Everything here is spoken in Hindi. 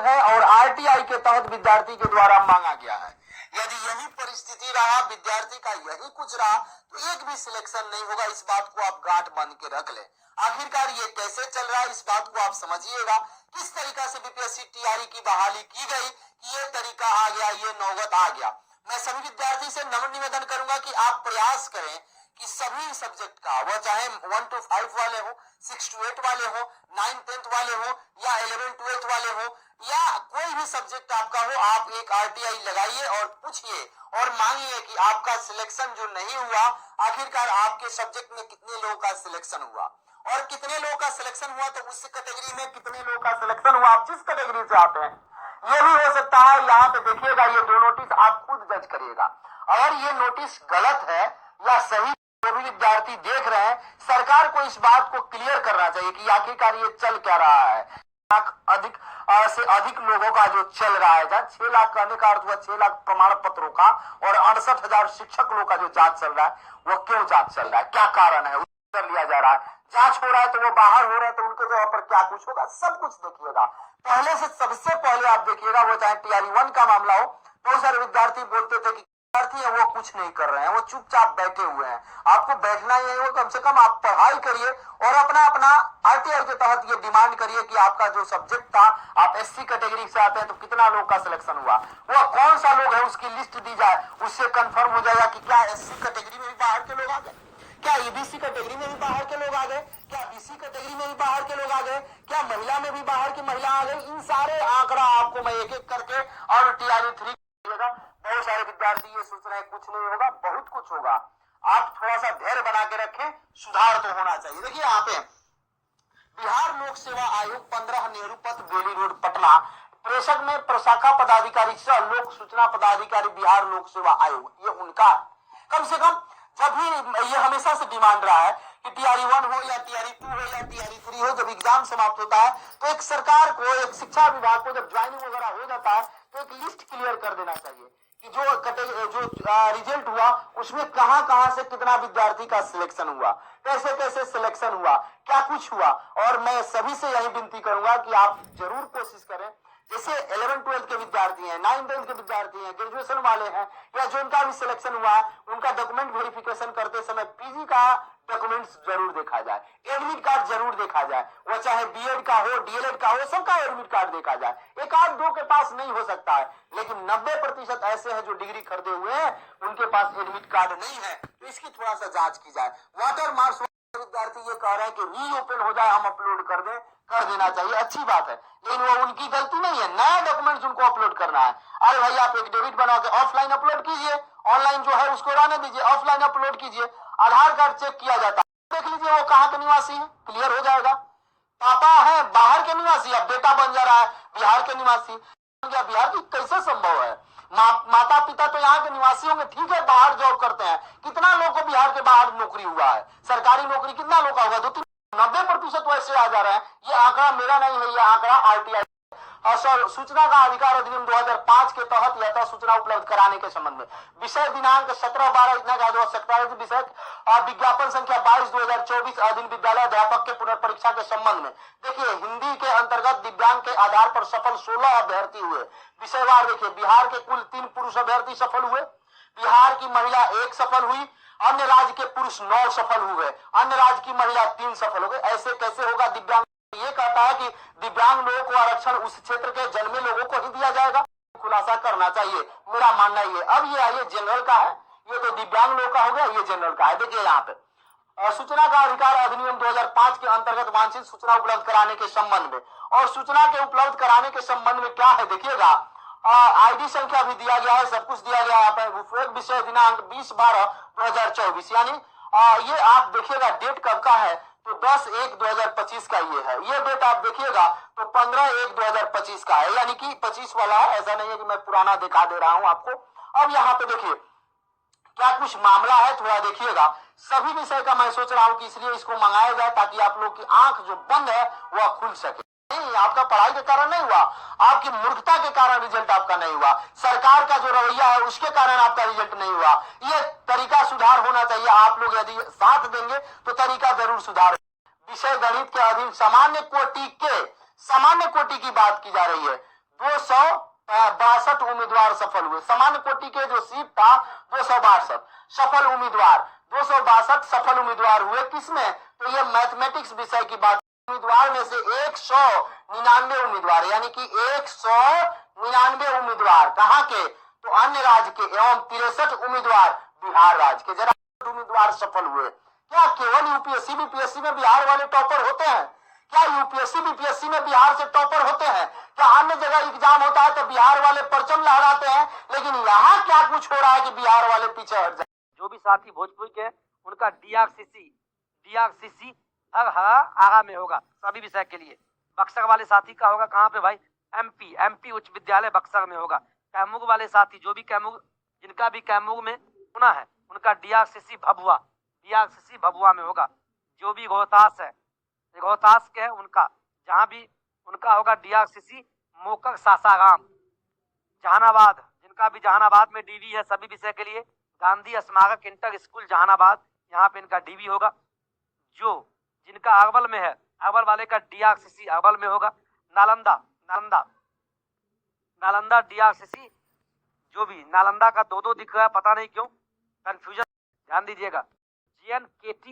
है और आरटीआई के तहत विद्यार्थी के द्वारा मांगा गया है। यदि यही परिस्थिति रहा, विद्यार्थी का यही कुछ रहा, तो एक भी सिलेक्शन नहीं होगा। इस बात को आप गांठ बांध के रख ले। आखिरकार ये कैसे चल रहा है, इस बात को आप समझिएगा। किस तरीका से बीपीएससी टीआरई की बहाली की गई, ये तरीका आ गया, ये नौबत आ गया। मैं सभी विद्यार्थी से नम्र निवेदन करूंगा कि आप प्रयास करें कि सभी सब्जेक्ट का, वह चाहे 1 to 5 वाले हो, 6 to 8 वाले हो, 9 10th वाले हो, या 11 12th वाले हो, या कोई भी सब्जेक्ट आपका हो, आप एक आरटीआई लगाइए और पूछिए और मांगिए कि आपका सिलेक्शन जो नहीं हुआ, आखिरकार आपके सब्जेक्ट में कितने लोगों का सिलेक्शन हुआ और कितने लोगों का सिलेक्शन हुआ, तो उस कैटेगरी में कितने लोगों का सिलेक्शन हुआ। आप जिस कैटेगरी से आते हैं, ये भी हो सकता है। यहाँ पे देखिएगा, ये 2 नोटिस आप खुद जज करिएगा। अगर ये नोटिस गलत है या सही, जो भी विद्यार्थी देख रहे हैं, सरकार को इस बात को क्लियर करना चाहिए कि आखिरकार ये चल क्या रहा है। अधिक से अधिक लोगों का जो चल रहा है, जहाँ 6 लाख कहने का अर्थ हुआ 6 लाख प्रमाण पत्रों का और 68,000 शिक्षक लोगों का जो जांच चल रहा है, वो क्यों जांच चल रहा है, क्या कारण है, उत्तर लिया जा रहा है। जांच हो रहा है तो वो बाहर हो रहे हैं, तो उनके जगह पर क्या कुछ होगा, सब कुछ देखिएगा। पहले से सबसे पहले आप देखिएगा, वो चाहे टीआरई 1 का मामला हो, बहुत सारे विद्यार्थी बोलते थे कि विद्यार्थी है वो कुछ नहीं कर रहे हैं, वो चुपचाप बैठे हुए हैं। आपको बैठना ही है, कम से कम आप पढ़ाई करिए और अपना अपना आरटीआई के तहत ये डिमांड करिए कि आपका जो सब्जेक्ट था, आप एससी कैटेगरी से आते हैं तो कितना लोग का सिलेक्शन हुआ, वो कौन सा लोग है उसकी लिस्ट दी जाए। उससे कंफर्म हो जाएगा कि क्या एससी कैटेगरी में भी बाहर के लोग आ गए, क्या ईबीसी कैटेगरी में भी बाहर के लोग आ गए, क्या बीसी कैटेगरी में भी बाहर के लोग आ गए, क्या महिला में भी बाहर की महिला आ गई। इन सारे आंकड़ा आपको मैं एक एक करके और टीआरई 3 बहुत सारे विद्यार्थी ये सोच रहे हैं कुछ नहीं होगा, बहुत कुछ होगा। आप थोड़ा सा धैर्य बना के रखें, सुधार तो होना चाहिए। देखिए यहाँ पे बिहार लोक सेवा आयोग 15 नेहरू पथ बेली रोड पटना, प्रेषक में प्रशाखा पदाधिकारी सह लोक सूचना पदाधिकारी बिहार लोक सेवा आयोग, ये उनका कम से कम जब भी ये हमेशा से डिमांड रहा है कि टीआरई 1 हो या टीआरई 2 हो या टीआरई 3 हो, जब एग्जाम समाप्त होता है तो एक सरकार को, एक शिक्षा विभाग को जब ज्वाइनिंग वगैरह हो जाता है तो एक लिस्ट क्लियर कर देना चाहिए कि जो रिजल्ट हुआ उसमें कहां कहां से कितना विद्यार्थी का सिलेक्शन हुआ, कैसे कैसे सिलेक्शन हुआ, क्या कुछ हुआ। और मैं सभी से यही विनती करूंगा कि आप जरूर कोशिश करें, जैसे 11 12 के विद्यार्थी हैं, 9 10 के विद्यार्थी हैं, ग्रेजुएशन वाले हैं, या जो उनका भी सिलेक्शन हुआ है, उनका डॉक्यूमेंट वेरिफिकेशन करते समय पीजी का डॉक्यूमेंट्स जरूर देखा जाए, एडमिट कार्ड जरूर देखा जाए, वो चाहे बीएड का हो, डीएलएड का हो, सबका एडमिट कार्ड देखा जाए। एक आध दो के पास नहीं हो सकता है, लेकिन 90% ऐसे हैं जो डिग्री खरीदे हुए हैं, उनके पास एडमिट कार्ड नहीं है, तो इसकी थोड़ा सा जांच की जाए। वाटर मार्क्स विद्यार्थी ये कह रहे हैं कि रीओपन हो जाए, हम अपलोड कर दें, कर देना चाहिए, अच्छी बात है, लेकिन वो उनकी गलती नहीं है, नया डॉक्यूमेंट्स उनको अपलोड करना है। अरे भाई आप एक डेबिट बना के ऑफलाइन अपलोड कीजिए, ऑनलाइन जो है उसको रहने दीजिए, ऑफलाइन अपलोड कीजिए। आधार कार्ड चेक किया जाता है, देख लीजिए वो कहाँ के निवासी है, क्लियर हो जाएगा। पापा है बाहर के निवासी, अब बेटा बन जा रहा है बिहार के निवासी, बिहार की कैसे संभव है। माता पिता तो यहाँ के निवासी होंगे, ठीक है, बाहर जॉब करते हैं, कितना लोग को बिहार के बाहर नौकरी हुआ है, सरकारी नौकरी कितना लोग का होगा, 90% वैसे आ जा रहा है। ये आंकड़ा मेरा नहीं है, ये आंकड़ा आरटीआई सूचना का अधिकार अधिनियम 2005 के तहत यथा सूचना उपलब्ध कराने के संबंध में विषय दिनांक 17/12 इतना का 2017 विषय विज्ञापन संख्या 22/2024 अधीन विद्यालय अध्यापक के पुनर्परीक्षा के संबंध में। देखिए हिंदी के अंतर्गत दिव्यांग के आधार पर सफल 16 अभ्यर्थी हुए। विषयवार देखिए, बिहार के कुल 3 पुरुष अभ्यर्थी सफल हुए, बिहार की महिला 1 सफल हुई, अन्य राज्य के पुरुष 9 सफल हुए, अन्य राज्य की महिला 3 सफल हो गए। ऐसे कैसे होगा। दिव्यांग ये कहता है कि दिव्यांग लोगों को आरक्षण उस क्षेत्र के जन्मे लोगों को ही दिया जाएगा, खुलासा करना चाहिए, मेरा मानना ये। अब ये आइए जनरल का है, ये तो दिव्यांग लोगों का हो गया, ये जनरल का है। देखिए यहाँ पे सूचना का अधिकार अधिनियम 2005 के अंतर्गत वांछित सूचना उपलब्ध कराने के संबंध में, और सूचना के उपलब्ध कराने के संबंध में क्या है देखिएगा, आईडी संख्या भी दिया गया है, सब कुछ दिया गया है। उपयोग विषय दिनांक 20/12/2024, यानी ये आप देखिएगा डेट कब का है तो 10/1/2025 का ये है। ये डेट आप देखिएगा तो 15/1/2025 का है, यानी कि 25 वाला है, ऐसा नहीं है कि मैं पुराना दिखा दे रहा हूं आपको। अब यहाँ पे देखिए क्या कुछ मामला है, थोड़ा देखिएगा। सभी विषय का मैं सोच रहा हूं कि इसलिए इसको मंगाया जाए ताकि आप लोग की आंख जो बंद है वह खुल सके। नहीं, आपका पढ़ाई के कारण नहीं हुआ, आपकी मूर्खता के कारण रिजल्ट आपका नहीं हुआ, सरकार का जो रवैया है उसके कारण आपका रिजल्ट नहीं हुआ। ये तरीका सुधार होना चाहिए। आप लोग यदि साथ देंगे तो तरीका जरूर सुधार। विषय गणित के अधीन सामान्य कोटि की बात की जा रही है। 262 उम्मीदवार सफल हुए। सामान्य कोटि के जो सीट था 262, सफल उम्मीदवार 262 सफल उम्मीदवार हुए। किसमें? तो ये मैथमेटिक्स विषय की बात। उम्मीदवार में से 199 उम्मीदवार, यानी कि 199 उम्मीदवार कहाँ के? तो अन्य राज्य के, एवं 63 उम्मीदवार बिहार राज्य के। जरा उम्मीदवार सफल हुए। क्या केवल यूपीएससी बीपीएससी में बिहार वाले टॉपर होते हैं? क्या यूपीएससी बीपीएससी में बिहार से टॉपर होते हैं? क्या अन्य जगह एग्जाम होता है तो बिहार वाले परचम लहराते हैं, लेकिन यहाँ क्या कुछ हो रहा है कि बिहार वाले पीछे हट जाए? जो भी साथी भोजपुरी के, उनका डीआरसीसी हर आगा में होगा सभी विषय के लिए। बक्सर वाले साथी का होगा कहाँ पे भाई? एमपी उच्च विद्यालय बक्सर में होगा। कैमूर वाले साथी, जो भी कैमूर, जिनका भी कैमूर में होना है, उनका डीआरसीसी भभुआ में होगा। जो भी रोहतास के है उनका, जहाँ भी उनका होगा डीआरसीसी मोकर सासाराम। जहानाबाद, जिनका भी जहानाबाद में डीवी है सभी विषय के लिए, गांधी स्मारक इंटर स्कूल जहानाबाद, यहाँ पे इनका डीवी होगा। जो जिनका अरवल में है, अरवल वाले का डीआरसीसी अरवल में होगा। नालंदा डीआरसीसी, जो भी नालंदा का दो दिख रहा है, पता नहीं क्यों, कंफ्यूजन, ध्यान दीजिएगा। जीएनकेटी